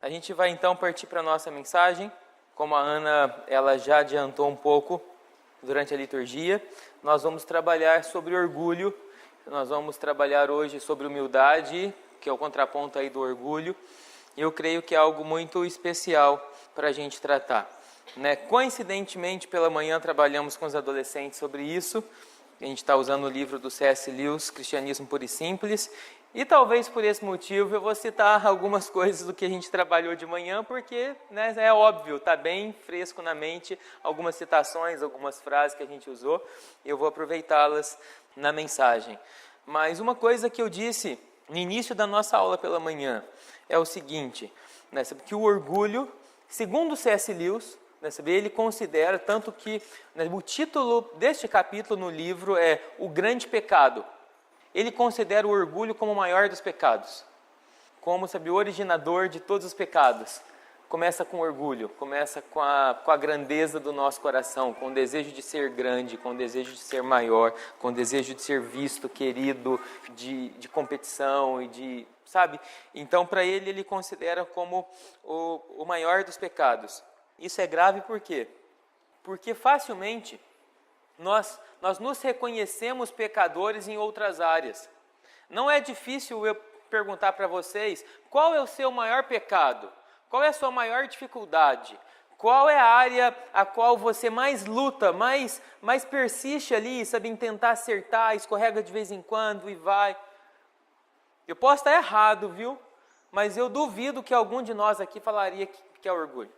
A gente vai então partir para a nossa mensagem. Como a Ana ela já adiantou um pouco durante a liturgia, nós vamos trabalhar sobre orgulho. Nós vamos trabalhar hoje sobre humildade, que é o contraponto aí do orgulho. E eu creio que é algo muito especial para a gente tratar. Coincidentemente, pela manhã trabalhamos com os adolescentes sobre isso. A gente está usando o livro do C.S. Lewis, Cristianismo Puro e Simples. E talvez por esse motivo eu vou citar algumas coisas do que a gente trabalhou de manhã, porque é óbvio, está bem fresco na mente algumas citações, algumas frases que a gente usou, e eu vou aproveitá-las na mensagem. Mas uma coisa que eu disse no início da nossa aula pela manhã é o seguinte, que o orgulho, segundo C.S. Lewis, ele considera, tanto que o título deste capítulo no livro é O Grande Pecado. Ele considera o orgulho como o maior dos pecados, como o originador de todos os pecados. Começa com orgulho, começa com a grandeza do nosso coração, com o desejo de ser grande, com o desejo de ser maior, com o desejo de ser visto, querido, de competição e de, Então, para ele considera como o maior dos pecados. Isso é grave por quê? Porque facilmente nós nos reconhecemos pecadores em outras áreas. Não é difícil eu perguntar para vocês qual é o seu maior pecado, qual é a sua maior dificuldade, qual é a área a qual você mais luta, mais persiste ali, em tentar acertar, escorrega de vez em quando e vai. Eu posso estar errado, viu? Mas eu duvido que algum de nós aqui falaria que é orgulho.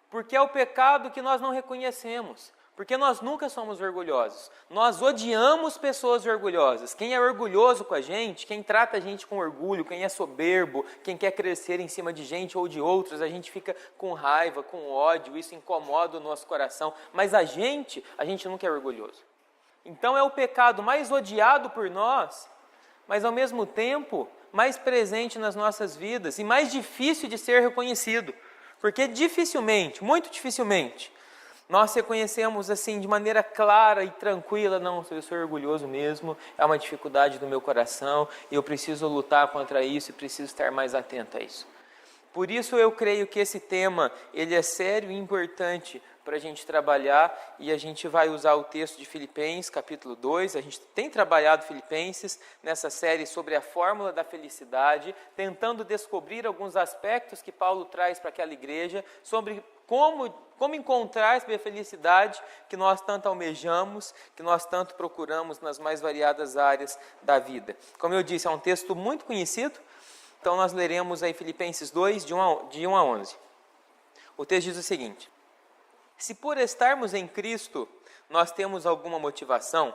Porque é o pecado que nós não reconhecemos. Porque nós nunca somos orgulhosos. Nós odiamos pessoas orgulhosas. Quem é orgulhoso com a gente, quem trata a gente com orgulho, quem é soberbo, quem quer crescer em cima de gente ou de outros, a gente fica com raiva, com ódio, isso incomoda o nosso coração. Mas a gente nunca é orgulhoso. Então é o pecado mais odiado por nós, mas ao mesmo tempo mais presente nas nossas vidas e mais difícil de ser reconhecido. Porque dificilmente, muito dificilmente, nós reconhecemos assim de maneira clara e tranquila, não, eu sou orgulhoso mesmo, é uma dificuldade do meu coração, e eu preciso lutar contra isso e preciso estar mais atento a isso. Por isso eu creio que esse tema, ele é sério e importante para a gente trabalhar, e a gente vai usar o texto de Filipenses, capítulo 2, a gente tem trabalhado Filipenses nessa série sobre a fórmula da felicidade, tentando descobrir alguns aspectos que Paulo traz para aquela igreja, sobre como encontrar a felicidade que nós tanto almejamos, que nós tanto procuramos nas mais variadas áreas da vida. Como eu disse, é um texto muito conhecido, então nós leremos aí Filipenses 2, de 1 a 11. O texto diz o seguinte: se por estarmos em Cristo nós temos alguma motivação,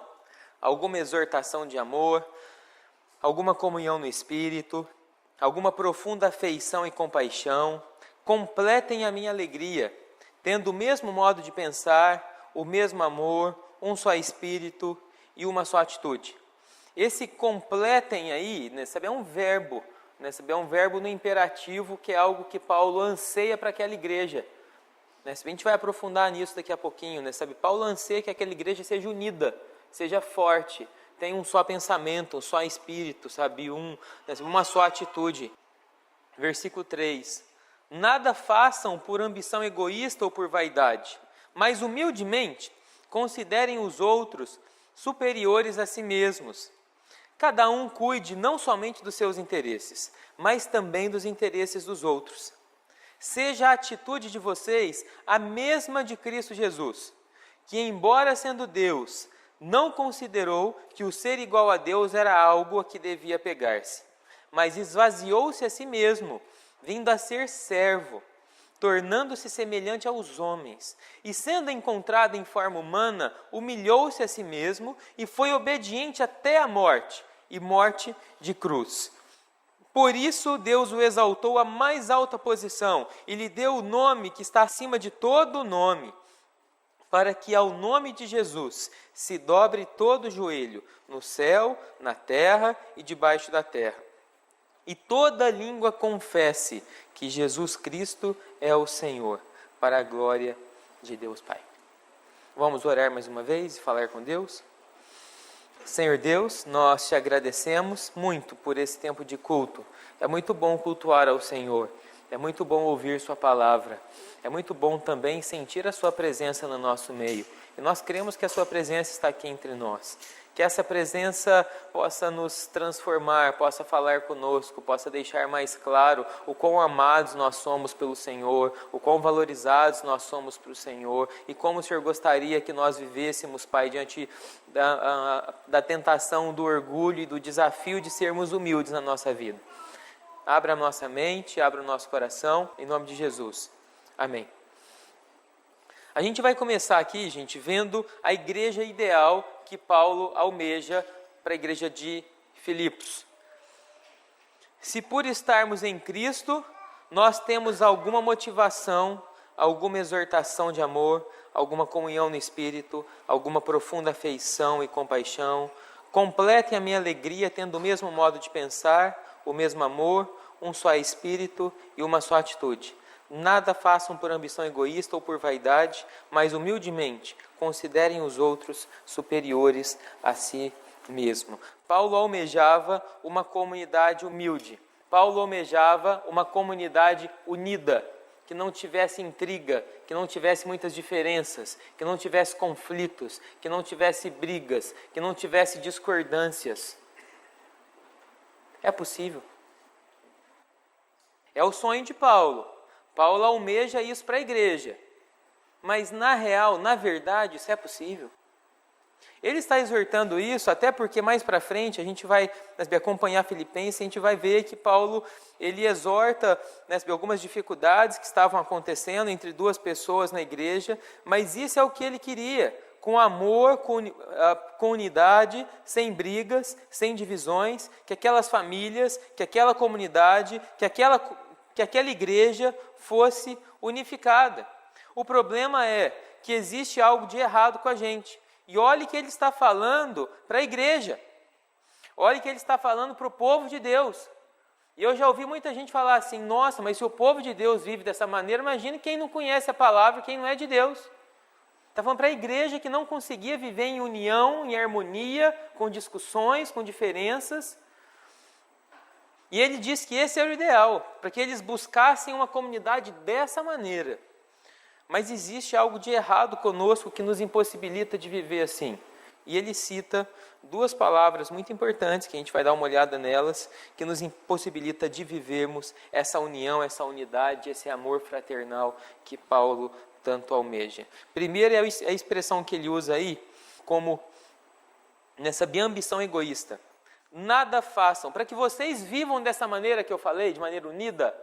alguma exortação de amor, alguma comunhão no Espírito, alguma profunda afeição e compaixão, completem a minha alegria, tendo o mesmo modo de pensar, o mesmo amor, um só Espírito e uma só atitude. Esse completem aí, é um verbo, é um verbo no imperativo, que é algo que Paulo anseia para aquela igreja. A gente vai aprofundar nisso daqui a pouquinho. Paulo anseia que aquela igreja seja unida, seja forte, tenha um só pensamento, um só espírito, uma só atitude. Versículo 3. Nada façam por ambição egoísta ou por vaidade, mas humildemente considerem os outros superiores a si mesmos. Cada um cuide não somente dos seus interesses, mas também dos interesses dos outros. Seja a atitude de vocês a mesma de Cristo Jesus, que, embora sendo Deus, não considerou que o ser igual a Deus era algo a que devia pegar-se, mas esvaziou-se a si mesmo, vindo a ser servo, tornando-se semelhante aos homens, e sendo encontrado em forma humana, humilhou-se a si mesmo e foi obediente até a morte, e morte de cruz. Por isso Deus o exaltou à mais alta posição e lhe deu o nome que está acima de todo nome, para que ao nome de Jesus se dobre todo o joelho, no céu, na terra e debaixo da terra. E toda língua confesse que Jesus Cristo é o Senhor, para a glória de Deus Pai. Vamos orar mais uma vez e falar com Deus? Senhor Deus, nós te agradecemos muito por esse tempo de culto. É muito bom cultuar ao Senhor. É muito bom ouvir sua palavra. É muito bom também sentir a sua presença no nosso meio. E nós cremos que a sua presença está aqui entre nós. Que essa presença possa nos transformar, possa falar conosco, possa deixar mais claro o quão amados nós somos pelo Senhor, o quão valorizados nós somos pelo Senhor e como o Senhor gostaria que nós vivêssemos, Pai, diante da tentação, do orgulho e do desafio de sermos humildes na nossa vida. Abra a nossa mente, abra o nosso coração, em nome de Jesus. Amém. A gente vai começar aqui, gente, vendo a igreja ideal que Paulo almeja para a igreja de Filipos. Se por estarmos em Cristo, nós temos alguma motivação, alguma exortação de amor, alguma comunhão no Espírito, alguma profunda afeição e compaixão, completem a minha alegria tendo o mesmo modo de pensar, o mesmo amor, um só Espírito e uma só atitude. Nada façam por ambição egoísta ou por vaidade, mas humildemente considerem os outros superiores a si mesmo. Paulo almejava uma comunidade humilde. Paulo almejava uma comunidade unida, que não tivesse intriga, que não tivesse muitas diferenças, que não tivesse conflitos, que não tivesse brigas, que não tivesse discordâncias. É possível. É o sonho de Paulo. Paulo almeja isso para a igreja. Mas na real, na verdade, isso é possível. Ele está exortando isso, até porque mais para frente a gente vai acompanhar Filipenses, a gente vai ver que Paulo ele exorta algumas dificuldades que estavam acontecendo entre duas pessoas na igreja, mas isso é o que ele queria, com amor, com unidade, sem brigas, sem divisões, que aquelas famílias, que aquela comunidade, que aquela igreja fosse unificada. O problema é que existe algo de errado com a gente. E olhe que ele está falando para a igreja. Olhe que ele está falando para o povo de Deus. E eu já ouvi muita gente falar assim, nossa, mas se o povo de Deus vive dessa maneira, imagine quem não conhece a palavra, quem não é de Deus. Está falando para a igreja que não conseguia viver em união, em harmonia, com discussões, com diferenças. E ele diz que esse era o ideal, para que eles buscassem uma comunidade dessa maneira. Mas existe algo de errado conosco que nos impossibilita de viver assim. E ele cita duas palavras muito importantes, que a gente vai dar uma olhada nelas, que nos impossibilita de vivermos essa união, essa unidade, esse amor fraternal que Paulo tanto almeja. Primeiro é a expressão que ele usa aí, como nessa ambição egoísta. Nada façam, para que vocês vivam dessa maneira que eu falei, de maneira unida,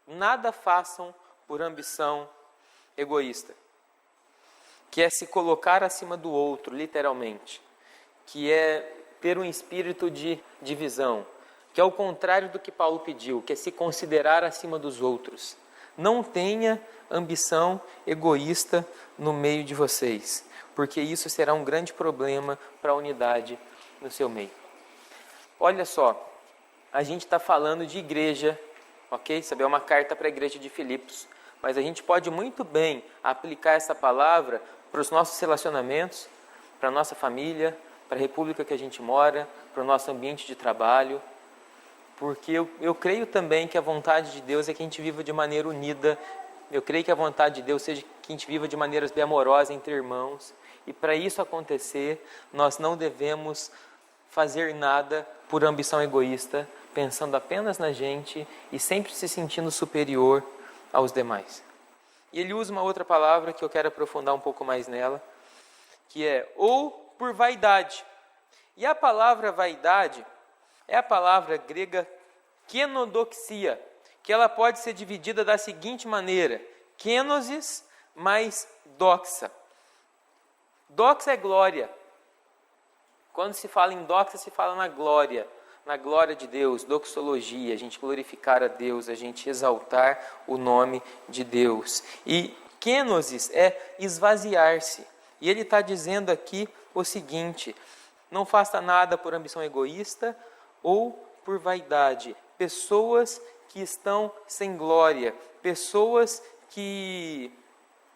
nada façam por ambição egoísta, que é se colocar acima do outro, literalmente, que é ter um espírito de divisão, que é o contrário do que Paulo pediu, que é se considerar acima dos outros. Não tenha ambição egoísta no meio de vocês, porque isso será um grande problema para a unidade no seu meio. Olha só, a gente está falando de igreja, ok? Isso é uma carta para a igreja de Filipos. Mas a gente pode muito bem aplicar essa palavra para os nossos relacionamentos, para a nossa família, para a república que a gente mora, para o nosso ambiente de trabalho. Porque eu creio também que a vontade de Deus é que a gente viva de maneira unida. Eu creio que a vontade de Deus seja que a gente viva de maneira bem amorosa entre irmãos. E para isso acontecer, nós não devemos fazer nada por ambição egoísta, pensando apenas na gente e sempre se sentindo superior aos demais. E ele usa uma outra palavra que eu quero aprofundar um pouco mais nela, que é ou por vaidade. E a palavra vaidade é a palavra grega kenodoxia, que ela pode ser dividida da seguinte maneira: kenosis mais doxa. Doxa é glória. Quando se fala em doxa, se fala na glória de Deus, doxologia, a gente glorificar a Deus, a gente exaltar o nome de Deus. E kenosis é esvaziar-se. E ele está dizendo aqui o seguinte: não faça nada por ambição egoísta ou por vaidade. Pessoas que estão sem glória, pessoas que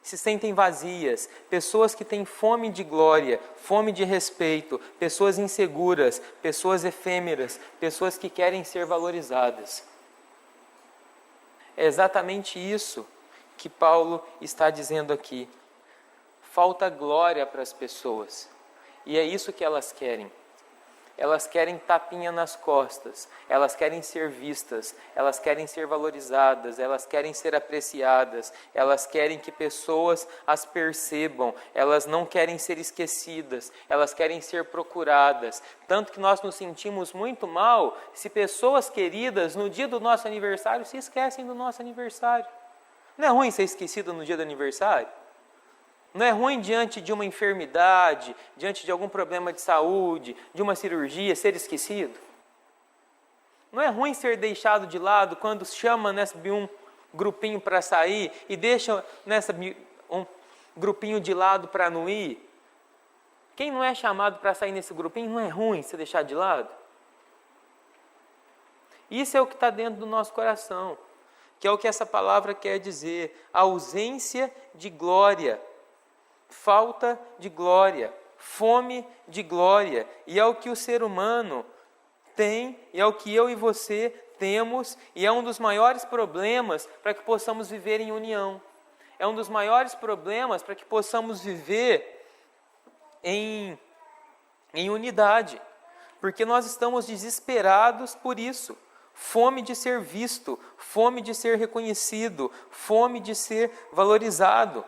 se sentem vazias, pessoas que têm fome de glória, fome de respeito, pessoas inseguras, pessoas efêmeras, pessoas que querem ser valorizadas. É exatamente isso que Paulo está dizendo aqui. Falta glória para as pessoas, e é isso que elas querem. Elas querem tapinha nas costas, elas querem ser vistas, elas querem ser valorizadas, elas querem ser apreciadas, elas querem que pessoas as percebam, elas não querem ser esquecidas, elas querem ser procuradas. Tanto que nós nos sentimos muito mal se pessoas queridas no dia do nosso aniversário se esquecem do nosso aniversário. Não é ruim ser esquecido no dia do aniversário? Não é ruim diante de uma enfermidade, diante de algum problema de saúde, de uma cirurgia, ser esquecido? Não é ruim ser deixado de lado quando chama um grupinho para sair e deixa um grupinho de lado para não ir? Quem não é chamado para sair nesse grupinho, não é ruim ser deixado de lado? Isso é o que está dentro do nosso coração, que é o que essa palavra quer dizer: a ausência de glória. Falta de glória, fome de glória, e é o que o ser humano tem, e é o que eu e você temos, e é um dos maiores problemas para que possamos viver em união. É um dos maiores problemas para que possamos viver em unidade, porque nós estamos desesperados por isso. Fome de ser visto, fome de ser reconhecido, fome de ser valorizado.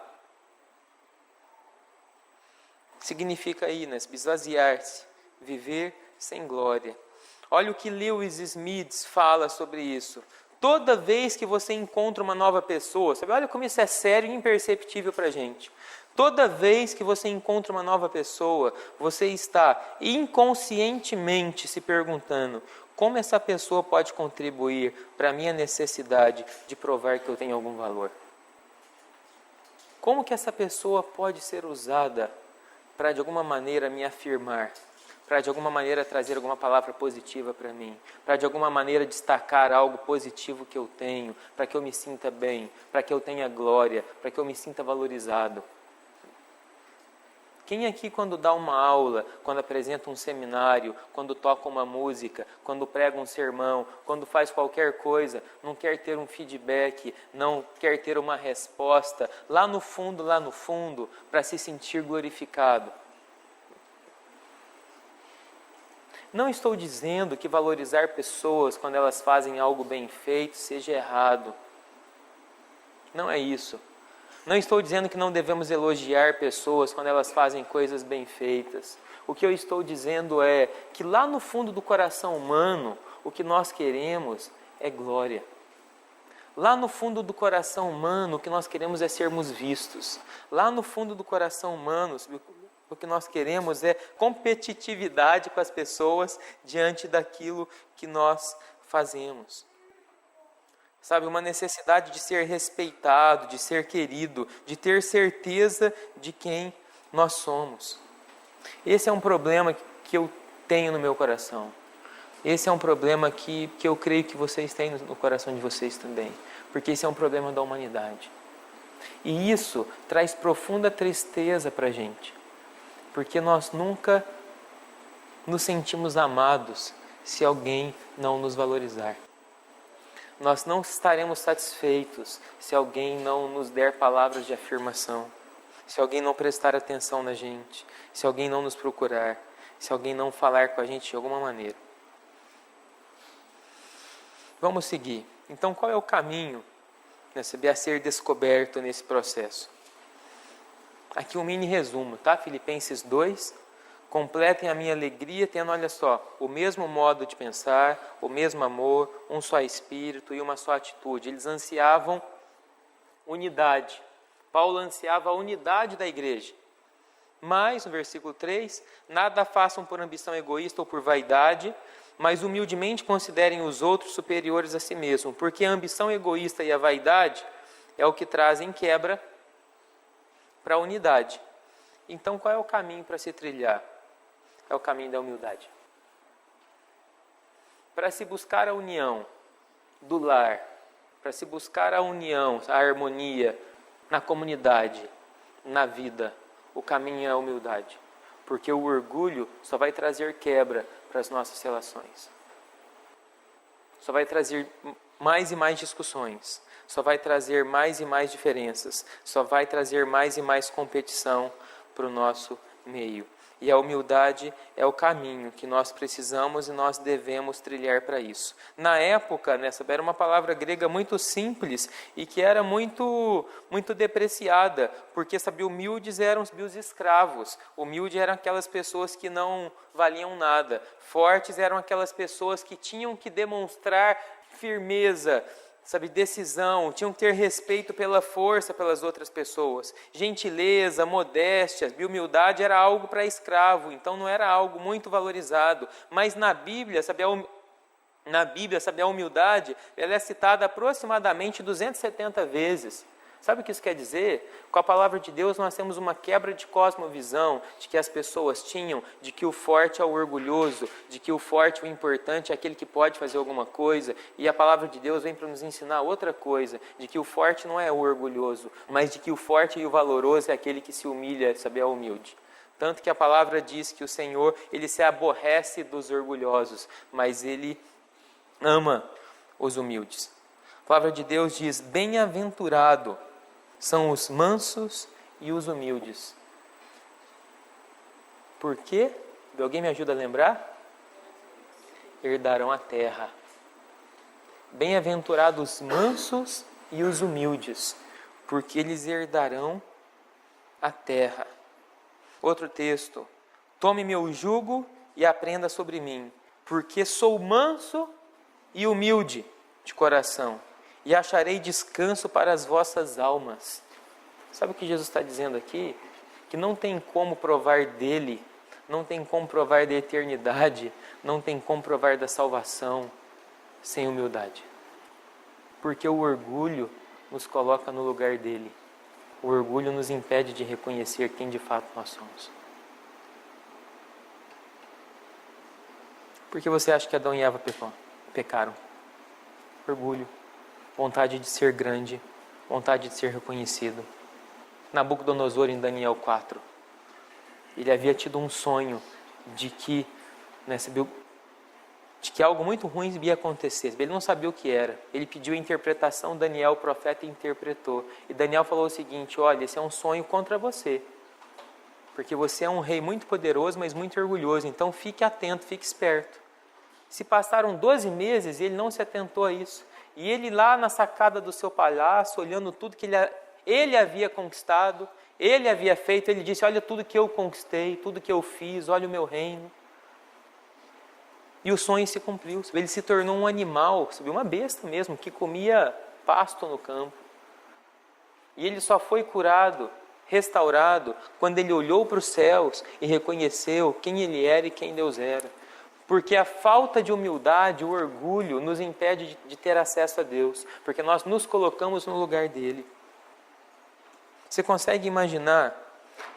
Significa aí, né? Esvaziar-se, viver sem glória. Olha o que Lewis Smith fala sobre isso. Toda vez que você encontra uma nova pessoa, sabe? Olha como isso é sério e imperceptível para a gente. Toda vez que você encontra uma nova pessoa, você está inconscientemente se perguntando: como essa pessoa pode contribuir para a minha necessidade de provar que eu tenho algum valor? Como que essa pessoa pode ser usada para de alguma maneira me afirmar, para de alguma maneira trazer alguma palavra positiva para mim, para de alguma maneira destacar algo positivo que eu tenho, para que eu me sinta bem, para que eu tenha glória, para que eu me sinta valorizado? Quem aqui, quando dá uma aula, quando apresenta um seminário, quando toca uma música, quando prega um sermão, quando faz qualquer coisa, não quer ter um feedback, não quer ter uma resposta lá no fundo, para se sentir glorificado? Não estou dizendo que valorizar pessoas quando elas fazem algo bem feito seja errado. Não é isso. Não estou dizendo que não devemos elogiar pessoas quando elas fazem coisas bem feitas. O que eu estou dizendo é que lá no fundo do coração humano, o que nós queremos é glória. Lá no fundo do coração humano, o que nós queremos é sermos vistos. Lá no fundo do coração humano, o que nós queremos é competitividade com as pessoas diante daquilo que nós fazemos. Sabe, uma necessidade de ser respeitado, de ser querido, de ter certeza de quem nós somos. Esse é um problema que eu tenho no meu coração. Esse é um problema que eu creio que vocês têm no coração de vocês também. Porque esse é um problema da humanidade. E isso traz profunda tristeza para a gente. Porque nós nunca nos sentimos amados se alguém não nos valorizar. Nós não estaremos satisfeitos se alguém não nos der palavras de afirmação, se alguém não prestar atenção na gente, se alguém não nos procurar, se alguém não falar com a gente de alguma maneira. Vamos seguir. Então, qual é o caminho a ser descoberto nesse processo? Aqui um mini resumo, tá? Filipenses 2. Completem a minha alegria tendo, olha só, o mesmo modo de pensar, o mesmo amor, um só espírito e uma só atitude. Eles ansiavam unidade. Paulo ansiava a unidade da igreja. Mas, no versículo 3, nada façam por ambição egoísta ou por vaidade, mas humildemente considerem os outros superiores a si mesmo, porque a ambição egoísta e a vaidade é o que trazem quebra para a unidade. Então, qual é o caminho para se trilhar? É o caminho da humildade. Para se buscar a união do lar, para se buscar a união, a harmonia na comunidade, na vida, o caminho é a humildade. Porque o orgulho só vai trazer quebra para as nossas relações. Só vai trazer mais e mais discussões. Só vai trazer mais e mais diferenças. Só vai trazer mais e mais competição para o nosso meio. E a humildade é o caminho que nós precisamos e nós devemos trilhar para isso. Na época, era uma palavra grega muito simples e que era muito depreciada, porque humildes eram os escravos. Humilde eram aquelas pessoas que não valiam nada. Fortes eram aquelas pessoas que tinham que demonstrar firmeza, decisão, tinham que ter respeito pela força pelas outras pessoas. Gentileza, modéstia, humildade era algo para escravo, então não era algo muito valorizado. Mas na Bíblia, a humildade, ela é citada aproximadamente 270 vezes. Sabe o que isso quer dizer? Com a palavra de Deus nós temos uma quebra de cosmovisão, de que as pessoas tinham, de que o forte é o orgulhoso, de que o forte, o importante é aquele que pode fazer alguma coisa, e a palavra de Deus vem para nos ensinar outra coisa, de que o forte não é o orgulhoso, mas de que o forte e o valoroso é aquele que se humilha, é humilde. Tanto que a palavra diz que o Senhor, Ele se aborrece dos orgulhosos, mas Ele ama os humildes. A palavra de Deus diz: bem-aventurado são os mansos e os humildes. Por quê? Alguém me ajuda a lembrar? Herdarão a terra. Bem-aventurados os mansos e os humildes, porque eles herdarão a terra. Outro texto: tome meu jugo e aprenda sobre mim, porque sou manso e humilde de coração, e acharei descanso para as vossas almas. Sabe o que Jesus está dizendo aqui? Que não tem como provar dele, não tem como provar da eternidade, não tem como provar da salvação sem humildade. Porque o orgulho nos coloca no lugar dele. O orgulho nos impede de reconhecer quem de fato nós somos. Por que você acha que Adão e Eva pecaram? Orgulho. Vontade de ser grande, vontade de ser reconhecido. Nabucodonosor, em Daniel 4, ele havia tido um sonho de que algo muito ruim ia acontecer. Ele não sabia o que era. Ele pediu a interpretação, Daniel, o profeta, interpretou. E Daniel falou o seguinte: olha, esse é um sonho contra você. Porque você é um rei muito poderoso, mas muito orgulhoso. Então fique atento, fique esperto. Se passaram 12 meses e ele não se atentou a isso. E ele lá na sacada do seu palácio, olhando tudo que ele havia conquistado, ele havia feito, ele disse: olha tudo que eu conquistei, tudo que eu fiz, olha o meu reino. E o sonho se cumpriu. Ele se tornou um animal, uma besta mesmo, que comia pasto no campo. E ele só foi curado, restaurado, quando ele olhou para os céus e reconheceu quem ele era e quem Deus era. Porque a falta de humildade, o orgulho, nos impede de ter acesso a Deus. Porque nós nos colocamos no lugar dele. Você consegue imaginar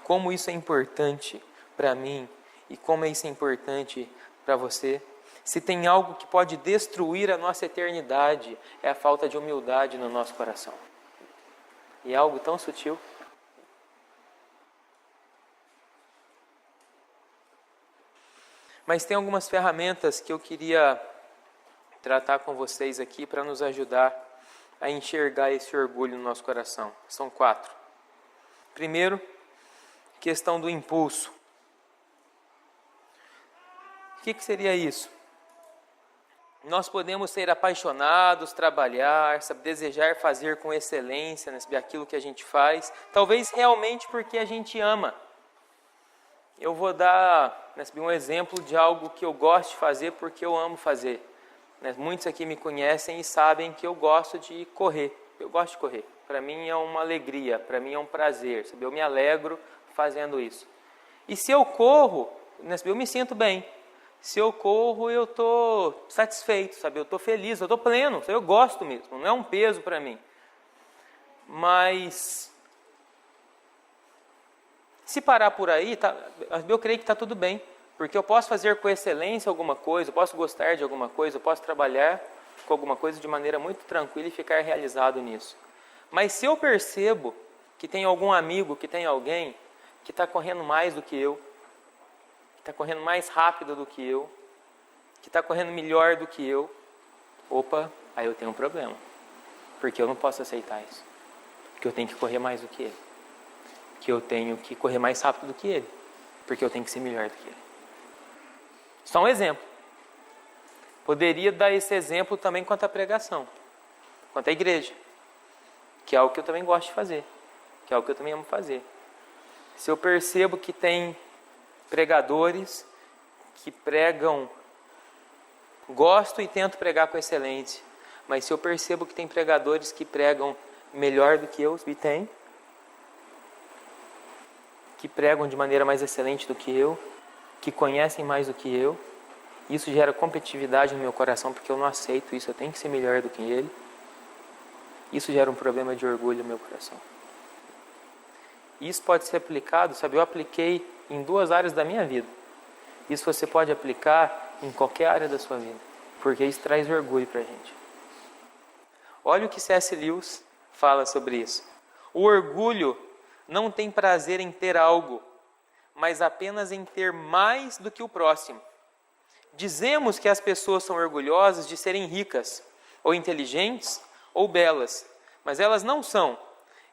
como isso é importante para mim e como isso é importante para você? Se tem algo que pode destruir a nossa eternidade, é a falta de humildade no nosso coração. E é algo tão sutil. Mas tem algumas ferramentas que eu queria tratar com vocês aqui para nos ajudar a enxergar esse orgulho no nosso coração. São 4. Primeiro, questão do impulso. O que seria isso? Nós podemos ser apaixonados, trabalhar, desejar fazer com excelência aquilo que a gente faz, talvez realmente porque a gente ama. Eu vou dar um exemplo de algo que eu gosto de fazer porque eu amo fazer. Muitos aqui me conhecem e sabem que eu gosto de correr. Eu gosto de correr. Para mim é uma alegria, para mim é um prazer. Eu me alegro fazendo isso. E se eu corro, eu me sinto bem. Se eu corro, eu estou satisfeito, eu estou feliz, eu estou pleno. Eu gosto mesmo, não é um peso para mim. Mas se parar por aí, eu creio que está tudo bem. Porque eu posso fazer com excelência alguma coisa, eu posso gostar de alguma coisa, eu posso trabalhar com alguma coisa de maneira muito tranquila e ficar realizado nisso. Mas se eu percebo que tem algum amigo, que tem alguém que está correndo mais do que eu, que está correndo mais rápido do que eu, que está correndo melhor do que eu, opa, aí eu tenho um problema. Porque eu não posso aceitar isso. Porque eu tenho que correr mais do que ele. Que eu tenho que correr mais rápido do que ele. Porque eu tenho que ser melhor do que ele. Só um exemplo. Poderia dar esse exemplo também quanto à pregação. Quanto à igreja. Que é algo que eu também gosto de fazer. Que é algo que eu também amo fazer. Se eu percebo que tem pregadores que pregam, gosto e tento pregar com excelência, mas se eu percebo que tem pregadores que pregam melhor do que eu, e tem, que pregam de maneira mais excelente do que eu, que conhecem mais do que eu, isso gera competitividade no meu coração, porque eu não aceito isso, eu tenho que ser melhor do que ele. Isso gera um problema de orgulho no meu coração. Isso pode ser aplicado, sabe, eu apliquei em 2 áreas da minha vida. Isso você pode aplicar em qualquer área da sua vida, porque isso traz orgulho para a gente. Olha o que C.S. Lewis fala sobre isso. O orgulho não tem prazer em ter algo, mas apenas em ter mais do que o próximo. Dizemos que as pessoas são orgulhosas de serem ricas, ou inteligentes, ou belas, mas elas não são.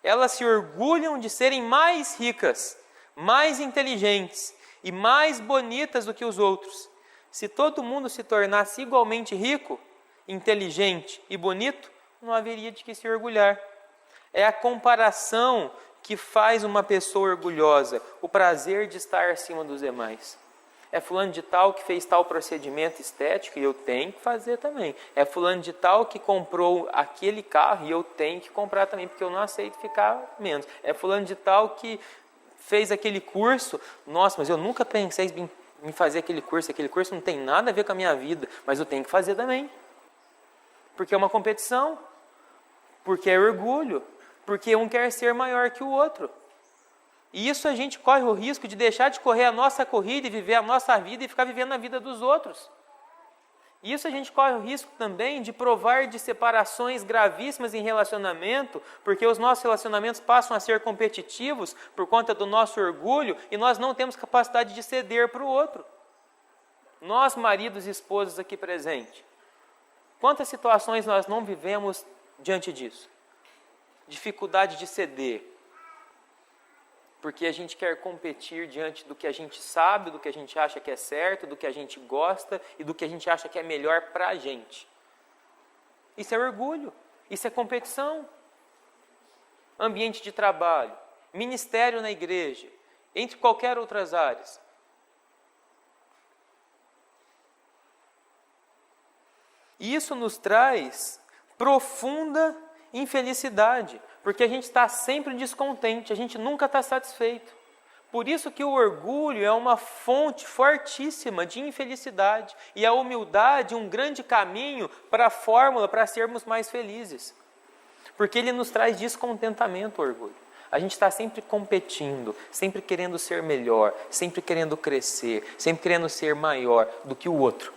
Elas se orgulham de serem mais ricas, mais inteligentes e mais bonitas do que os outros. Se todo mundo se tornasse igualmente rico, inteligente e bonito, não haveria de que se orgulhar. É a comparação que faz uma pessoa orgulhosa, o prazer de estar acima dos demais. É fulano de tal que fez tal procedimento estético e eu tenho que fazer também. É fulano de tal que comprou aquele carro e eu tenho que comprar também, porque eu não aceito ficar menos. É fulano de tal que fez aquele curso, nossa, mas eu nunca pensei em fazer aquele curso não tem nada a ver com a minha vida, mas eu tenho que fazer também. Porque é uma competição, porque é orgulho, porque um quer ser maior que o outro. E isso a gente corre o risco de deixar de correr a nossa corrida e viver a nossa vida e ficar vivendo a vida dos outros. E isso a gente corre o risco também de provar de separações gravíssimas em relacionamento, porque os nossos relacionamentos passam a ser competitivos por conta do nosso orgulho e nós não temos capacidade de ceder para o outro. Nós, maridos e esposas aqui presentes, quantas situações nós não vivemos diante disso? Dificuldade de ceder. Porque a gente quer competir diante do que a gente sabe, do que a gente acha que é certo, do que a gente gosta e do que a gente acha que é melhor para a gente. Isso é orgulho, isso é competição. Ambiente de trabalho, ministério na igreja, entre qualquer outras áreas. E isso nos traz profunda infelicidade, porque a gente está sempre descontente, a gente nunca está satisfeito. Por isso que o orgulho é uma fonte fortíssima de infelicidade e a humildade um grande caminho para a fórmula para sermos mais felizes. Porque ele nos traz descontentamento, o orgulho. A gente está sempre competindo, sempre querendo ser melhor, sempre querendo crescer, sempre querendo ser maior do que o outro.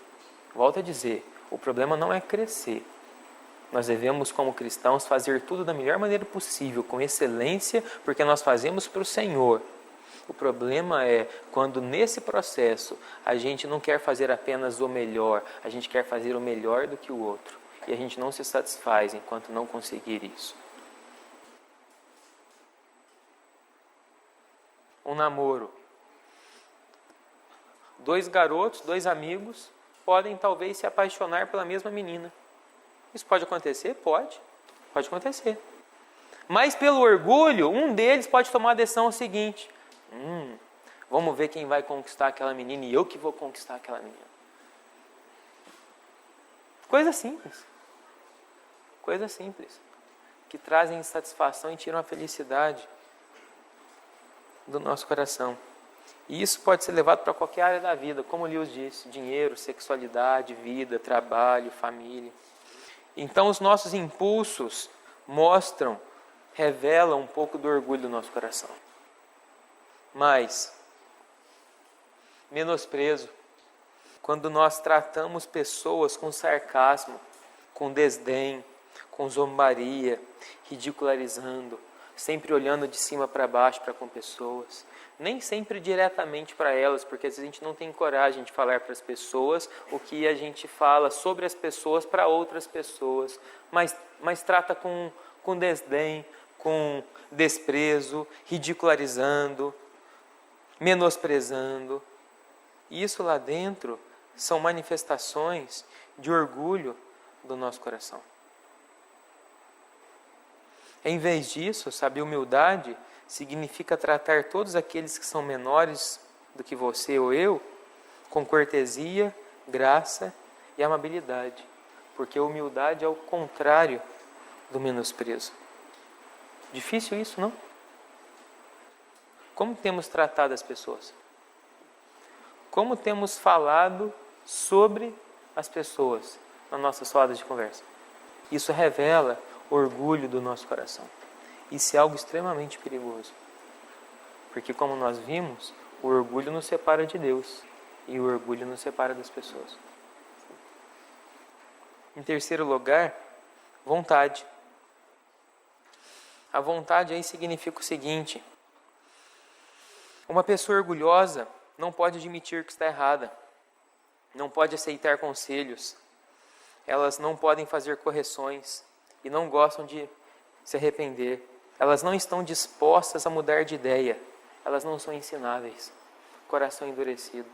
Volto a dizer, o problema não é crescer. Nós devemos, como cristãos, fazer tudo da melhor maneira possível, com excelência, porque nós fazemos para o Senhor. O problema é quando nesse processo a gente não quer fazer apenas o melhor, a gente quer fazer o melhor do que o outro. E a gente não se satisfaz enquanto não conseguir isso. Um namoro. 2 garotos, 2 amigos, podem talvez se apaixonar pela mesma menina. Isso pode acontecer? Pode acontecer. Mas pelo orgulho, um deles pode tomar a decisão seguinte: vamos ver quem vai conquistar aquela menina e eu que vou conquistar aquela menina. Coisa simples, que trazem insatisfação e tiram a felicidade do nosso coração. E isso pode ser levado para qualquer área da vida, como o Lewis disse: dinheiro, sexualidade, vida, trabalho, família. Então os nossos impulsos revelam um pouco do orgulho do nosso coração. Mas, menosprezo, quando nós tratamos pessoas com sarcasmo, com desdém, com zombaria, ridicularizando, sempre olhando de cima para baixo para com pessoas, nem sempre diretamente para elas, porque às vezes a gente não tem coragem de falar para as pessoas o que a gente fala sobre as pessoas para outras pessoas, mas trata com desdém, com desprezo, ridicularizando, menosprezando. E isso lá dentro são manifestações de orgulho do nosso coração. Em vez disso, sabe, humildade significa tratar todos aqueles que são menores do que você ou eu com cortesia, graça e amabilidade. Porque a humildade é o contrário do menosprezo. Difícil isso, não? Como temos tratado as pessoas? Como temos falado sobre as pessoas nas nossas rodas de conversa? Isso revela o orgulho do nosso coração. Isso é algo extremamente perigoso. Porque, como nós vimos, o orgulho nos separa de Deus e o orgulho nos separa das pessoas. Em terceiro lugar, vontade. A vontade aí significa o seguinte: uma pessoa orgulhosa não pode admitir que está errada, não pode aceitar conselhos, elas não podem fazer correções e não gostam de se arrepender. Elas não estão dispostas a mudar de ideia, elas não são ensináveis. Coração endurecido.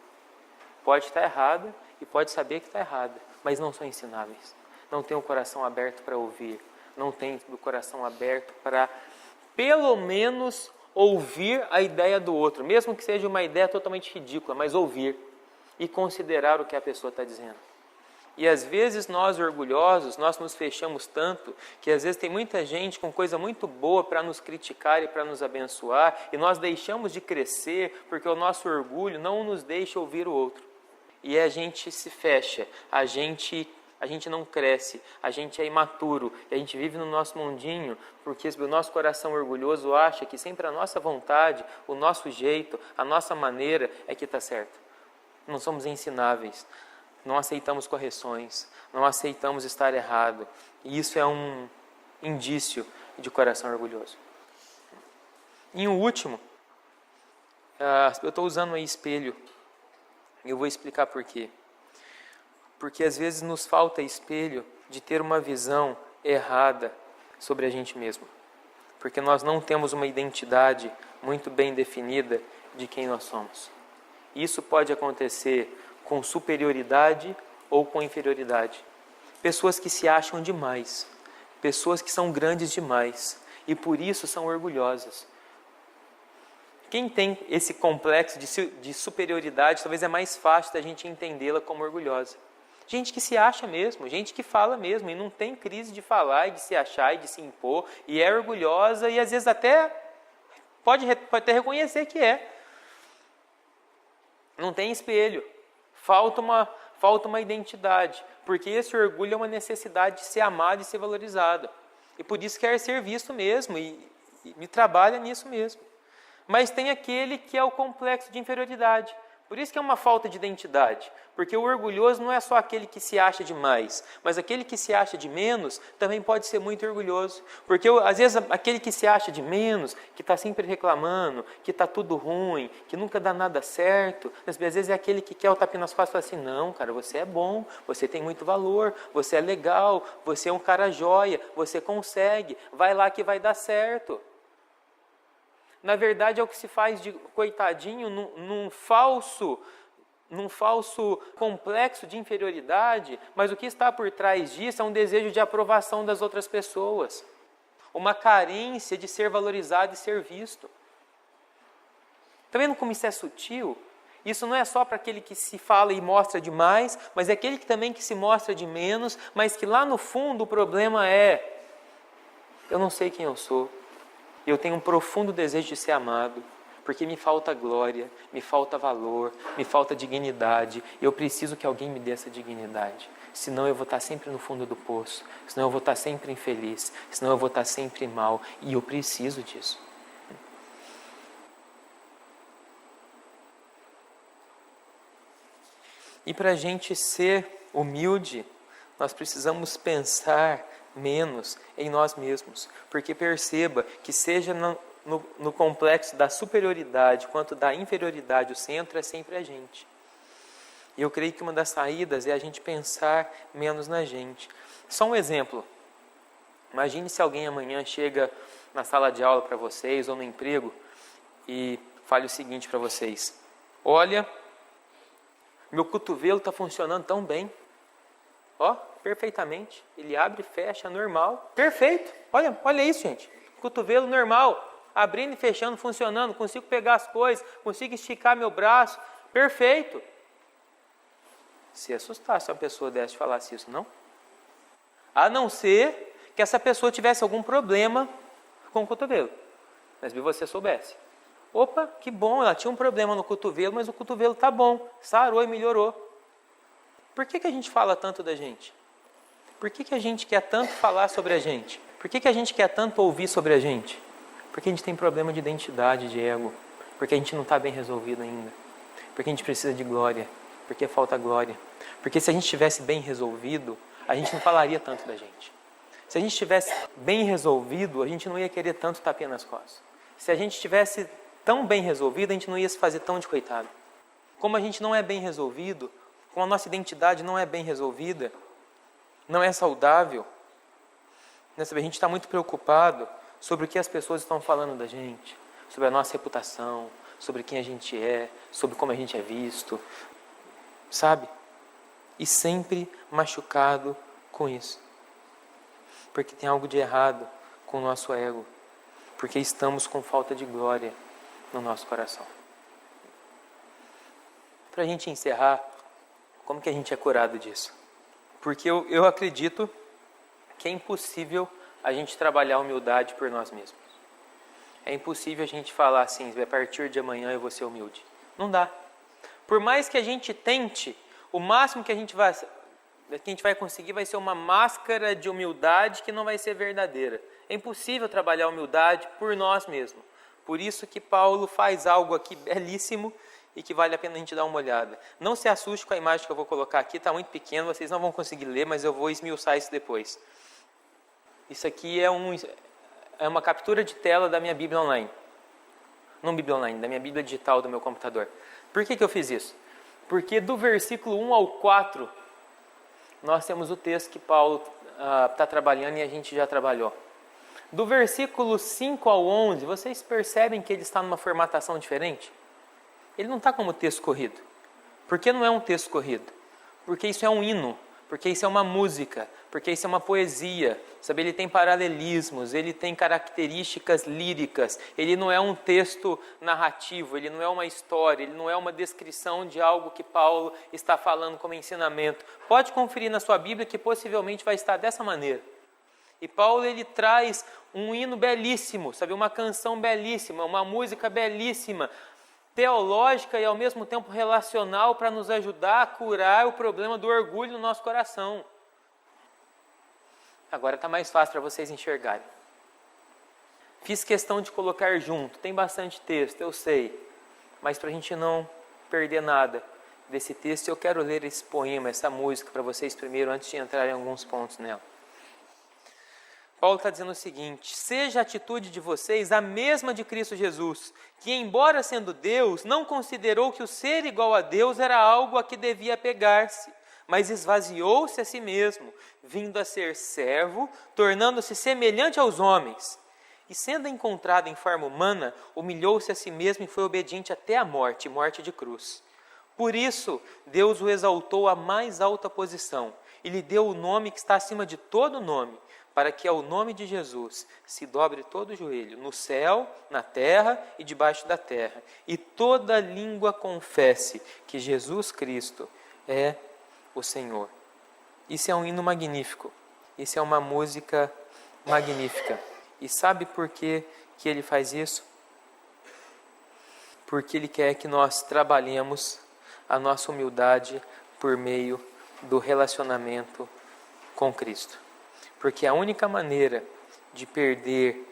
Pode estar errada e pode saber que está errada, mas não são ensináveis. Não tem o coração aberto para ouvir, não tem o coração aberto para, pelo menos, ouvir a ideia do outro, mesmo que seja uma ideia totalmente ridícula, mas ouvir e considerar o que a pessoa está dizendo. E às vezes nós, orgulhosos, nós nos fechamos tanto que às vezes tem muita gente com coisa muito boa para nos criticar e para nos abençoar, e nós deixamos de crescer porque o nosso orgulho não nos deixa ouvir o outro. E a gente se fecha, a gente não cresce, a gente é imaturo, e a gente vive no nosso mundinho porque o nosso coração orgulhoso acha que sempre a nossa vontade, o nosso jeito, a nossa maneira é que está certo. Não somos ensináveis. Não aceitamos correções, não aceitamos estar errado. E isso é um indício de coração orgulhoso. E o último, eu estou usando aí espelho, e eu vou explicar por quê. Porque às vezes nos falta espelho de ter uma visão errada sobre a gente mesmo. Porque nós não temos uma identidade muito bem definida de quem nós somos. Isso pode acontecer com superioridade ou com inferioridade. Pessoas que se acham demais, pessoas que são grandes demais e por isso são orgulhosas. Quem tem esse complexo de superioridade, talvez é mais fácil da gente entendê-la como orgulhosa. Gente que se acha mesmo, gente que fala mesmo e não tem crise de falar e de se achar e de se impor e é orgulhosa e às vezes até pode até reconhecer que é. Não tem espelho. Falta uma identidade, porque esse orgulho é uma necessidade de ser amado e ser valorizado. E por isso quer ser visto mesmo e trabalha nisso mesmo. Mas tem aquele que é o complexo de inferioridade. Por isso que é uma falta de identidade. Porque o orgulhoso não é só aquele que se acha demais, mas aquele que se acha de menos também pode ser muito orgulhoso. Porque às vezes aquele que se acha de menos, que está sempre reclamando, que está tudo ruim, que nunca dá nada certo, às vezes é aquele que quer o tapinha nas costas e fala assim: não, cara, você é bom, você tem muito valor, você é legal, você é um cara joia, você consegue, vai lá que vai dar certo. Na verdade é o que se faz de coitadinho num falso complexo de inferioridade, mas o que está por trás disso é um desejo de aprovação das outras pessoas, uma carência de ser valorizado e ser visto. Está vendo como isso é sutil? Isso não é só para aquele que se fala e mostra demais, mas é aquele que também que se mostra de menos, mas que lá no fundo o problema é: eu não sei quem eu sou. Eu tenho um profundo desejo de ser amado, porque me falta glória, me falta valor, me falta dignidade. Eu preciso que alguém me dê essa dignidade. Senão eu vou estar sempre no fundo do poço, senão eu vou estar sempre infeliz, senão eu vou estar sempre mal. E eu preciso disso. E para a gente ser humilde, nós precisamos pensar menos em nós mesmos. Porque perceba que seja no complexo da superioridade quanto da inferioridade, o centro é sempre a gente. E eu creio que uma das saídas é a gente pensar menos na gente. Só um exemplo. Imagine se alguém amanhã chega na sala de aula para vocês ou no emprego e fale o seguinte para vocês: olha, meu cotovelo está funcionando tão bem. Ó, perfeitamente. Ele abre e fecha, normal. Perfeito. Olha isso, gente. Cotovelo normal. Abrindo e fechando, funcionando. Consigo pegar as coisas. Consigo esticar meu braço. Perfeito. Se assustasse uma pessoa dessa e falasse isso, não? A não ser que essa pessoa tivesse algum problema com o cotovelo. Mas se você soubesse. Opa, que bom, ela tinha um problema no cotovelo, mas o cotovelo está bom. Sarou e melhorou. Por que a gente fala tanto da gente? Por que a gente quer tanto falar sobre a gente? Por que a gente quer tanto ouvir sobre a gente? Porque a gente tem problema de identidade, de ego. Porque a gente não está bem resolvido ainda. Porque a gente precisa de glória. Porque falta glória. Porque se a gente estivesse bem resolvido, a gente não falaria tanto da gente. Se a gente estivesse bem resolvido, a gente não ia querer tanto tapinha nas costas. Se a gente estivesse tão bem resolvido, a gente não ia se fazer tão de coitado. Como a gente não é bem resolvido, como a nossa identidade não é bem resolvida, não é saudável, a gente está muito preocupado sobre o que as pessoas estão falando da gente, sobre a nossa reputação, sobre quem a gente é, sobre como a gente é visto, sabe? E sempre machucado com isso. Porque tem algo de errado com o nosso ego. Porque estamos com falta de glória no nosso coração. Para a gente encerrar, como que a gente é curado disso? Porque eu acredito que é impossível a gente trabalhar a humildade por nós mesmos. É impossível a gente falar assim, a partir de amanhã eu vou ser humilde. Não dá. Por mais que a gente tente, o máximo que a gente vai conseguir vai ser uma máscara de humildade que não vai ser verdadeira. É impossível trabalhar a humildade por nós mesmos. Por isso que Paulo faz algo aqui belíssimo e que vale a pena a gente dar uma olhada. Não se assuste com a imagem que eu vou colocar aqui, está muito pequeno, vocês não vão conseguir ler, mas eu vou esmiuçar isso depois. Isso aqui é uma captura de tela da minha Bíblia online. Não Bíblia online, da minha Bíblia digital do meu computador. Por que eu fiz isso? Porque do versículo 1 ao 4, nós temos o texto que Paulo está trabalhando e a gente já trabalhou. Do versículo 5 ao 11, vocês percebem que ele está numa formatação diferente? Ele não está como texto corrido. Por que não é um texto corrido? Porque isso é um hino, porque isso é uma música, porque isso é uma poesia. Sabe? Ele tem paralelismos, ele tem características líricas, ele não é um texto narrativo, ele não é uma história, ele não é uma descrição de algo que Paulo está falando como ensinamento. Pode conferir na sua Bíblia que possivelmente vai estar dessa maneira. E Paulo ele traz um hino belíssimo, sabe? Uma canção belíssima, uma música belíssima, teológica e ao mesmo tempo relacional para nos ajudar a curar o problema do orgulho no nosso coração. Agora está mais fácil para vocês enxergarem. Fiz questão de colocar junto, tem bastante texto, eu sei, mas para a gente não perder nada desse texto, eu quero ler esse poema, essa música para vocês primeiro, antes de entrar em alguns pontos nela. Paulo está dizendo o seguinte: seja a atitude de vocês a mesma de Cristo Jesus, que embora sendo Deus, não considerou que o ser igual a Deus era algo a que devia apegar-se, mas esvaziou-se a si mesmo, vindo a ser servo, tornando-se semelhante aos homens. E sendo encontrado em forma humana, humilhou-se a si mesmo e foi obediente até a morte, morte de cruz. Por isso, Deus o exaltou à mais alta posição e lhe deu o nome que está acima de todo nome, para que ao nome de Jesus se dobre todo o joelho, no céu, na terra e debaixo da terra, e toda língua confesse que Jesus Cristo é o Senhor. Isso é um hino magnífico, isso é uma música magnífica. E sabe por que ele faz isso? Porque ele quer que nós trabalhemos a nossa humildade por meio do relacionamento com Cristo. Porque a única maneira de perder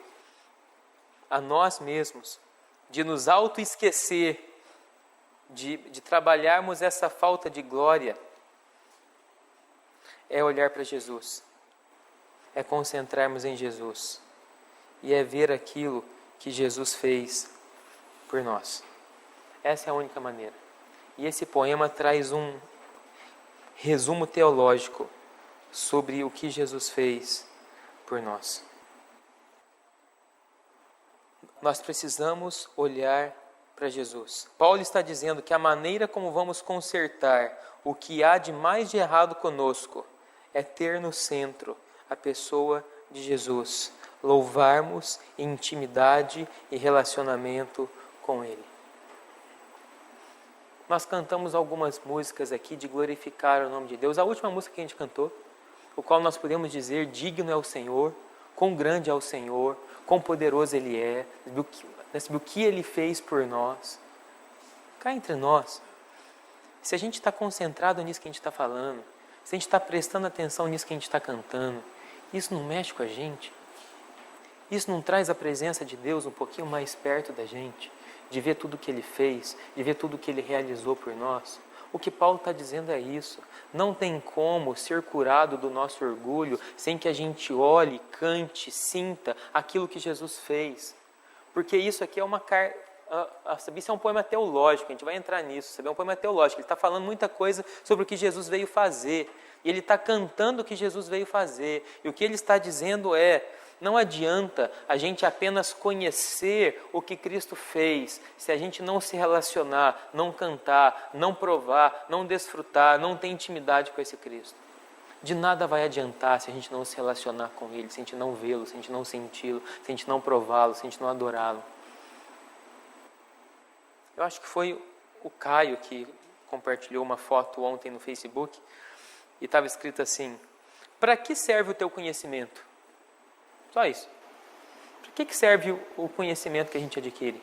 a nós mesmos, de nos auto-esquecer, de trabalharmos essa falta de glória, é olhar para Jesus. é concentrarmos em Jesus e é ver aquilo que Jesus fez por nós. Essa é a única maneira. E esse poema traz um resumo teológico sobre o que Jesus fez por nós. Nós precisamos olhar para Jesus. Paulo está dizendo que a maneira como vamos consertar o que há de mais de errado conosco é ter no centro a pessoa de Jesus, louvarmos em intimidade e relacionamento com Ele. Nós cantamos algumas músicas aqui de glorificar o nome de Deus. A última música que a gente cantou, o qual nós podemos dizer: digno é o Senhor, quão grande é o Senhor, quão poderoso Ele é, do que Ele fez por nós. Cá entre nós, se a gente está concentrado nisso que a gente está falando, se a gente está prestando atenção nisso que a gente está cantando, isso não mexe com a gente? Isso não traz a presença de Deus um pouquinho mais perto da gente? De ver tudo o que Ele fez, de ver tudo o que Ele realizou por nós? O que Paulo está dizendo é isso. Não tem como ser curado do nosso orgulho sem que a gente olhe, cante, sinta aquilo que Jesus fez. Porque isso aqui é isso é um poema teológico, a gente vai entrar nisso, sabe? É um poema teológico, ele está falando muita coisa sobre o que Jesus veio fazer. E ele está cantando o que Jesus veio fazer. E o que ele está dizendo é: não adianta a gente apenas conhecer o que Cristo fez, se a gente não se relacionar, não cantar, não provar, não desfrutar, não ter intimidade com esse Cristo. De nada vai adiantar se a gente não se relacionar com Ele, se a gente não vê-lo, se a gente não senti-lo, se a gente não prová-lo, se a gente não adorá-lo. Eu acho que foi o Caio que compartilhou uma foto ontem no Facebook e estava escrito assim: para que serve o teu conhecimento? Só isso. Para que serve o conhecimento que a gente adquire?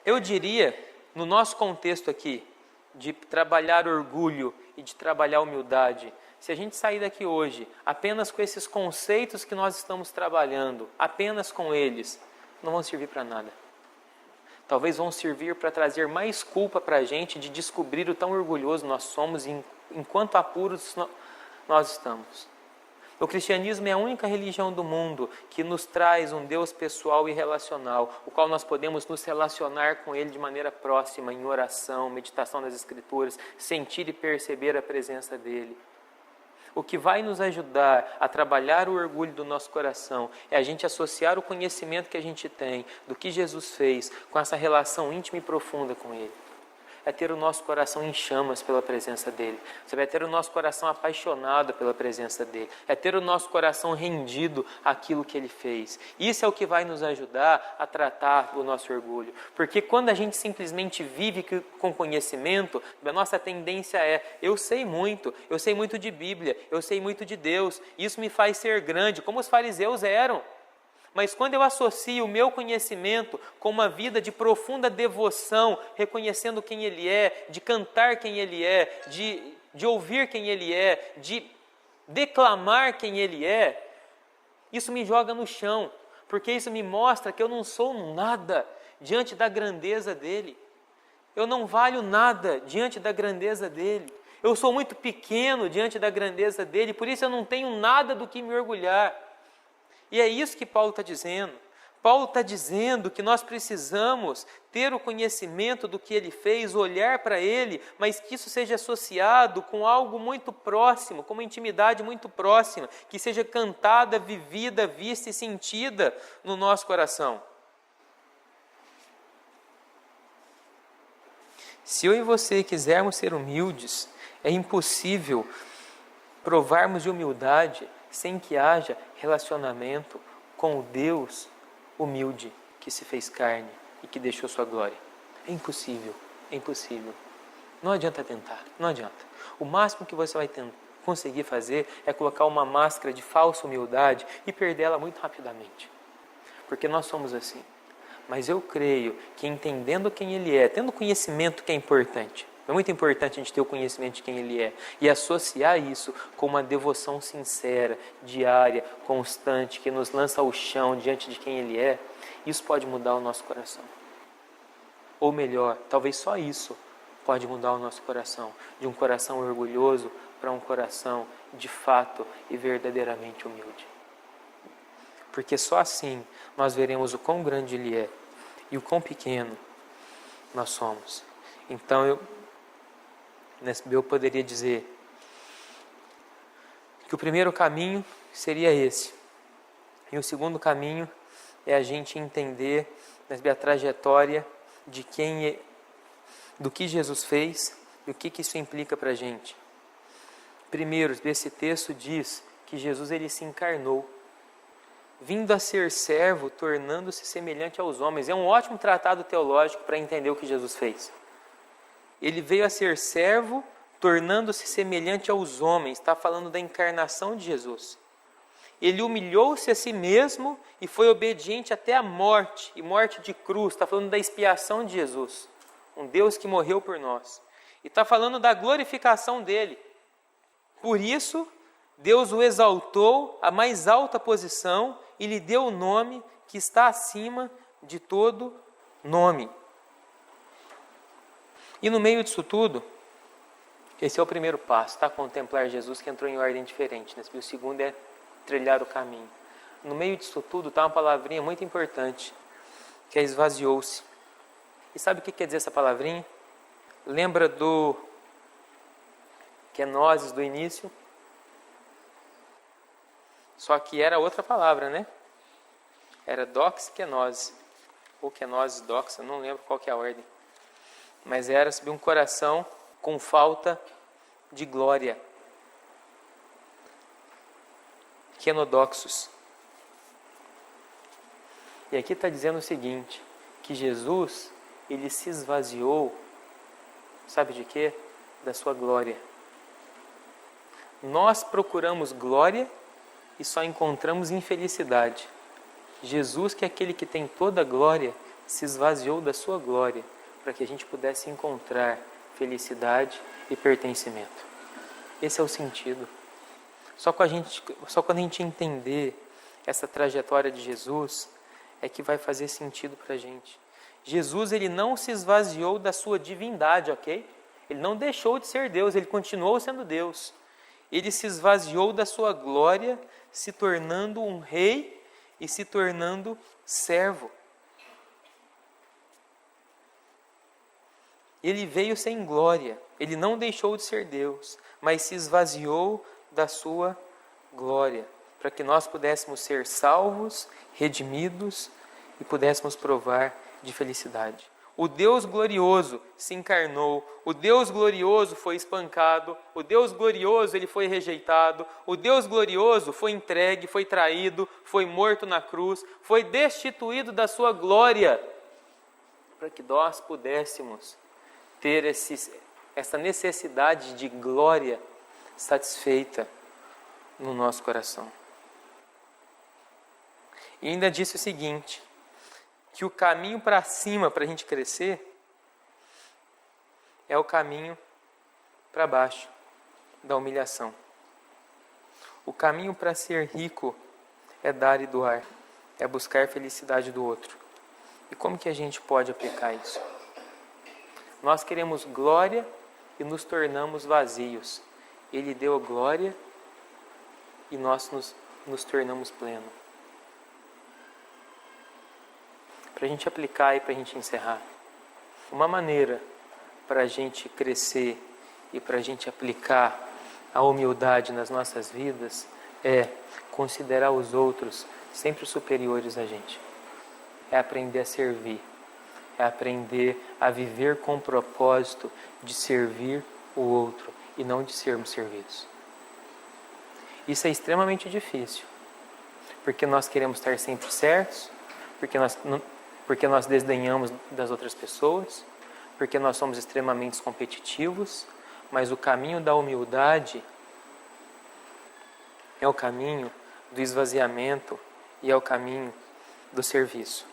Eu diria, no nosso contexto aqui, de trabalhar orgulho e de trabalhar humildade, se a gente sair daqui hoje apenas com esses conceitos que nós estamos trabalhando, apenas com eles, não vão servir para nada. Talvez vão servir para trazer mais culpa para a gente de descobrir o tão orgulhoso nós somos e enquanto apuros nós estamos. O cristianismo é a única religião do mundo que nos traz um Deus pessoal e relacional, o qual nós podemos nos relacionar com Ele de maneira próxima, em oração, meditação das Escrituras, sentir e perceber a presença dEle. O que vai nos ajudar a trabalhar o orgulho do nosso coração é a gente associar o conhecimento que a gente tem do que Jesus fez com essa relação íntima e profunda com Ele. É ter o nosso coração em chamas pela presença dEle. Você vai ter o nosso coração apaixonado pela presença dEle. É ter o nosso coração rendido àquilo que Ele fez. Isso é o que vai nos ajudar a tratar o nosso orgulho. Porque quando a gente simplesmente vive com conhecimento, a nossa tendência é: eu sei muito de Bíblia, eu sei muito de Deus, isso me faz ser grande, como os fariseus eram. Mas quando eu associo o meu conhecimento com uma vida de profunda devoção, reconhecendo quem Ele é, de cantar quem Ele é, de ouvir quem Ele é, de declamar quem Ele é, isso me joga no chão, porque isso me mostra que eu não sou nada diante da grandeza dEle. Eu não valho nada diante da grandeza dEle. Eu sou muito pequeno diante da grandeza dEle, por isso eu não tenho nada do que me orgulhar. E é isso que Paulo está dizendo. Paulo está dizendo que nós precisamos ter o conhecimento do que Ele fez, olhar para Ele, mas que isso seja associado com algo muito próximo, com uma intimidade muito próxima, que seja cantada, vivida, vista e sentida no nosso coração. Se eu e você quisermos ser humildes, é impossível provarmos de humildade sem que haja relacionamento com o Deus humilde que se fez carne e que deixou sua glória. É impossível, é impossível. Não adianta tentar, não adianta. O máximo que você vai conseguir fazer é colocar uma máscara de falsa humildade e perdê-la muito rapidamente. Porque nós somos assim. Mas eu creio que entendendo quem Ele é, tendo conhecimento que é importante, é muito importante a gente ter o conhecimento de quem Ele é e associar isso com uma devoção sincera, diária, constante, que nos lança ao chão diante de quem Ele é, isso pode mudar o nosso coração. Ou melhor, talvez só isso pode mudar o nosso coração, de um coração orgulhoso para um coração de fato e verdadeiramente humilde. porque só assim nós veremos o quão grande Ele é e o quão pequeno nós somos. Então eu poderia dizer que o primeiro caminho seria esse, e o segundo caminho é a gente entender a trajetória de do que Jesus fez e o que isso implica para a gente. Primeiro, esse texto diz que Jesus ele se encarnou, vindo a ser servo, tornando-se semelhante aos homens. É um ótimo tratado teológico para entender o que Jesus fez. Ele veio a ser servo, tornando-se semelhante aos homens. Está falando da encarnação de Jesus. Ele humilhou-se a si mesmo e foi obediente até a morte, e morte de cruz. Está falando da expiação de Jesus, um Deus que morreu por nós. E está falando da glorificação dele. Por isso, Deus o exaltou à mais alta posição e lhe deu o nome que está acima de todo nome. E no meio disso tudo, esse é o primeiro passo, tá? Contemplar Jesus, que entrou em ordem diferente, né? O segundo é trilhar o caminho. No meio disso tudo está uma palavrinha muito importante, que é esvaziou-se. E sabe o que quer dizer essa palavrinha? Lembra do kenosis do início? Só que era outra palavra, né? Era dox kenosis, ou kenosis dox, eu não lembro qual que é a ordem. Mas era sobre um coração com falta de glória. Kenodoxos. E aqui está dizendo o seguinte, que Jesus, ele se esvaziou, sabe de quê? Da sua glória. Nós procuramos glória e só encontramos infelicidade. Jesus, que é aquele que tem toda a glória, se esvaziou da sua glória, para que a gente pudesse encontrar felicidade e pertencimento. Esse é o sentido. Só quando a gente entender essa trajetória de Jesus, é que vai fazer sentido para a gente. Jesus, ele não se esvaziou da sua divindade, ok? Ele não deixou de ser Deus, ele continuou sendo Deus. Ele se esvaziou da sua glória, se tornando um rei e se tornando servo. Ele veio sem glória, ele não deixou de ser Deus, mas se esvaziou da sua glória, para que nós pudéssemos ser salvos, redimidos e pudéssemos provar de felicidade. O Deus glorioso se encarnou, o Deus glorioso foi espancado, o Deus glorioso ele foi rejeitado, o Deus glorioso foi entregue, foi traído, foi morto na cruz, foi destituído da sua glória, para que nós pudéssemos ter essa necessidade de glória satisfeita no nosso coração. E ainda disse o seguinte, que o caminho para cima, para a gente crescer, é o caminho para baixo, da humilhação. O caminho para ser rico é dar e doar, é buscar a felicidade do outro. E como que a gente pode aplicar isso? Nós queremos glória e nos tornamos vazios. Ele deu glória e nós nos tornamos plenos. Para a gente aplicar e para a gente encerrar. Uma maneira para a gente crescer e para a gente aplicar a humildade nas nossas vidas é considerar os outros sempre superiores a gente. É aprender a servir. É aprender a viver com o propósito de servir o outro e não de sermos servidos. Isso é extremamente difícil, porque nós queremos estar sempre certos, porque nós desdenhamos das outras pessoas, porque nós somos extremamente competitivos, mas o caminho da humildade é o caminho do esvaziamento e é o caminho do serviço.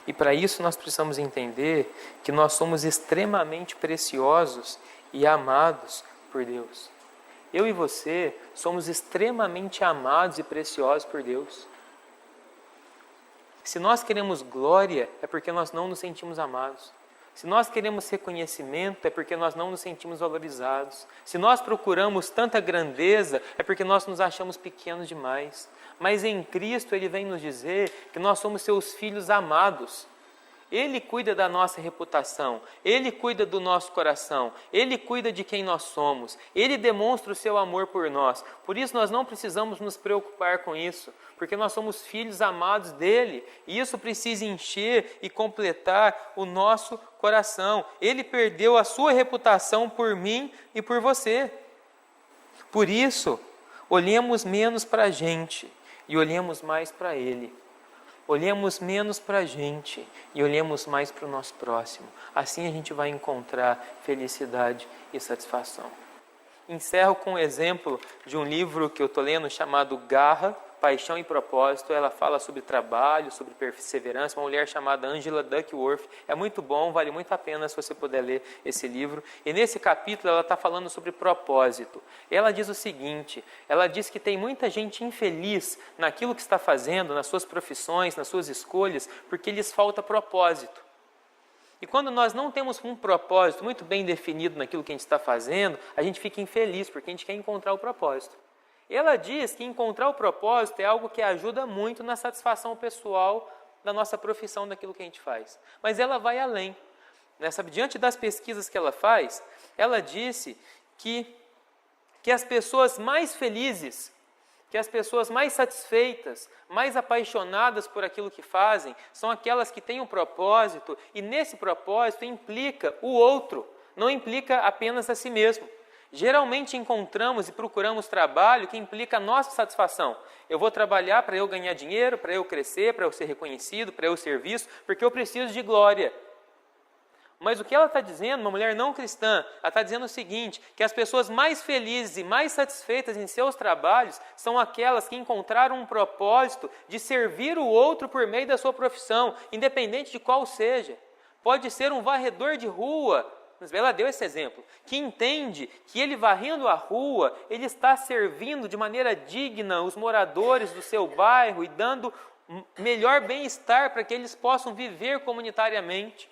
E para isso nós precisamos entender que nós somos extremamente preciosos e amados por Deus. Eu e você somos extremamente amados e preciosos por Deus. Se nós queremos glória, é porque nós não nos sentimos amados. Se nós queremos reconhecimento, é porque nós não nos sentimos valorizados. Se nós procuramos tanta grandeza, é porque nós nos achamos pequenos demais. Mas em Cristo Ele vem nos dizer que nós somos seus filhos amados. Ele cuida da nossa reputação, Ele cuida do nosso coração, Ele cuida de quem nós somos, Ele demonstra o seu amor por nós. Por isso nós não precisamos nos preocupar com isso, porque nós somos filhos amados dEle, e isso precisa encher e completar o nosso coração. Ele perdeu a sua reputação por mim e por você. Por isso, olhemos menos para a gente e olhemos mais para Ele. Olhemos menos para a gente e olhemos mais para o nosso próximo. Assim a gente vai encontrar felicidade e satisfação. Encerro com um exemplo de um livro que eu estou lendo chamado Garra, Paixão e Propósito. Ela fala sobre trabalho, sobre perseverança. Uma mulher chamada Angela Duckworth. É muito bom, vale muito a pena se você puder ler esse livro. E nesse capítulo ela está falando sobre propósito. Ela diz o seguinte, ela diz que tem muita gente infeliz naquilo que está fazendo, nas suas profissões, nas suas escolhas, porque lhes falta propósito. E quando nós não temos um propósito muito bem definido naquilo que a gente está fazendo, a gente fica infeliz, porque a gente quer encontrar o propósito. Ela diz que encontrar o propósito é algo que ajuda muito na satisfação pessoal da nossa profissão, daquilo que a gente faz. Mas ela vai além. Diante das pesquisas que ela faz, ela disse que as pessoas mais felizes, que as pessoas mais satisfeitas, mais apaixonadas por aquilo que fazem, são aquelas que têm um propósito, e nesse propósito implica o outro, não implica apenas a si mesmo. Geralmente encontramos e procuramos trabalho que implica a nossa satisfação. Eu vou trabalhar para eu ganhar dinheiro, para eu crescer, para eu ser reconhecido, para eu ser visto, porque eu preciso de glória. Mas o que ela está dizendo, uma mulher não cristã, ela está dizendo o seguinte, que as pessoas mais felizes e mais satisfeitas em seus trabalhos são aquelas que encontraram um propósito de servir o outro por meio da sua profissão, independente de qual seja. Pode ser um varredor de rua, ela deu esse exemplo, que entende que ele varrendo a rua, ele está servindo de maneira digna os moradores do seu bairro e dando melhor bem-estar para que eles possam viver comunitariamente.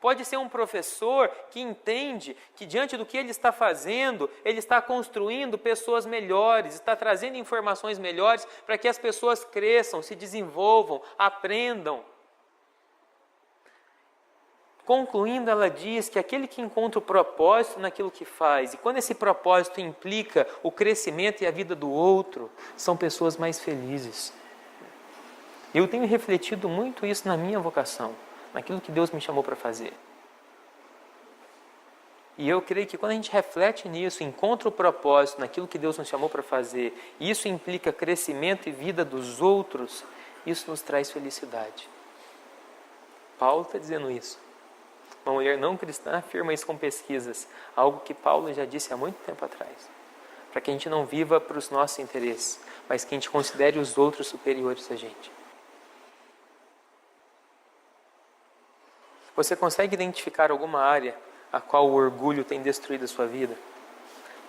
Pode ser um professor que entende que diante do que ele está fazendo, ele está construindo pessoas melhores, está trazendo informações melhores para que as pessoas cresçam, se desenvolvam, aprendam. Concluindo, ela diz que aquele que encontra o propósito naquilo que faz, e quando esse propósito implica o crescimento e a vida do outro, são pessoas mais felizes. Eu tenho refletido muito isso na minha vocação, naquilo que Deus me chamou para fazer. E eu creio que quando a gente reflete nisso, encontra o propósito naquilo que Deus nos chamou para fazer, e isso implica crescimento e vida dos outros, isso nos traz felicidade. Paulo está dizendo isso. Uma mulher não cristã afirma isso com pesquisas, algo que Paulo já disse há muito tempo atrás. Para que a gente não viva para os nossos interesses, mas que a gente considere os outros superiores a gente. Você consegue identificar alguma área a qual o orgulho tem destruído a sua vida?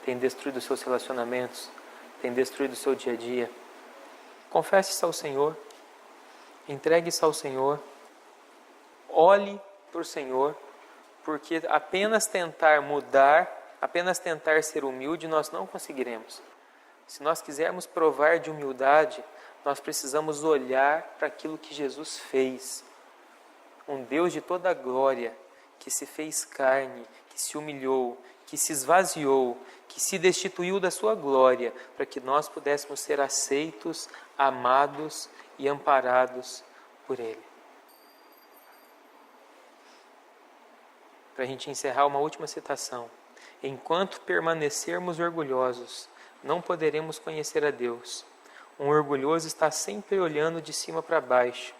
Tem destruído os seus relacionamentos? Tem destruído o seu dia a dia? Confesse isso ao Senhor. Entregue isso ao Senhor. Olhe para o Senhor, porque apenas tentar mudar, apenas tentar ser humilde, nós não conseguiremos. Se nós quisermos provar de humildade, nós precisamos olhar para aquilo que Jesus fez. Um Deus de toda a glória, que se fez carne, que se humilhou, que se esvaziou, que se destituiu da sua glória, para que nós pudéssemos ser aceitos, amados e amparados por Ele. Para a gente encerrar, uma última citação. Enquanto permanecermos orgulhosos, não poderemos conhecer a Deus. Um orgulhoso está sempre olhando de cima para baixo,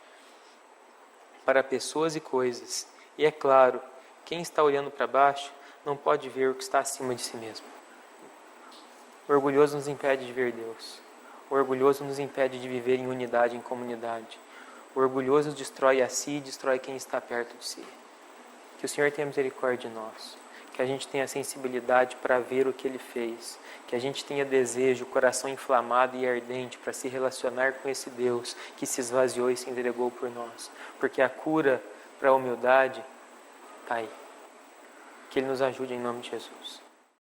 para pessoas e coisas. E é claro, quem está olhando para baixo não pode ver o que está acima de si mesmo. O orgulhoso nos impede de ver Deus. O orgulhoso nos impede de viver em unidade, em comunidade. O orgulhoso destrói a si e destrói quem está perto de si. Que o Senhor tenha misericórdia de nós, que a gente tenha sensibilidade para ver o que Ele fez, que a gente tenha desejo, coração inflamado e ardente para se relacionar com esse Deus que se esvaziou e se entregou por nós, porque a cura para a humildade Pai. Que Ele nos ajude em nome de Jesus.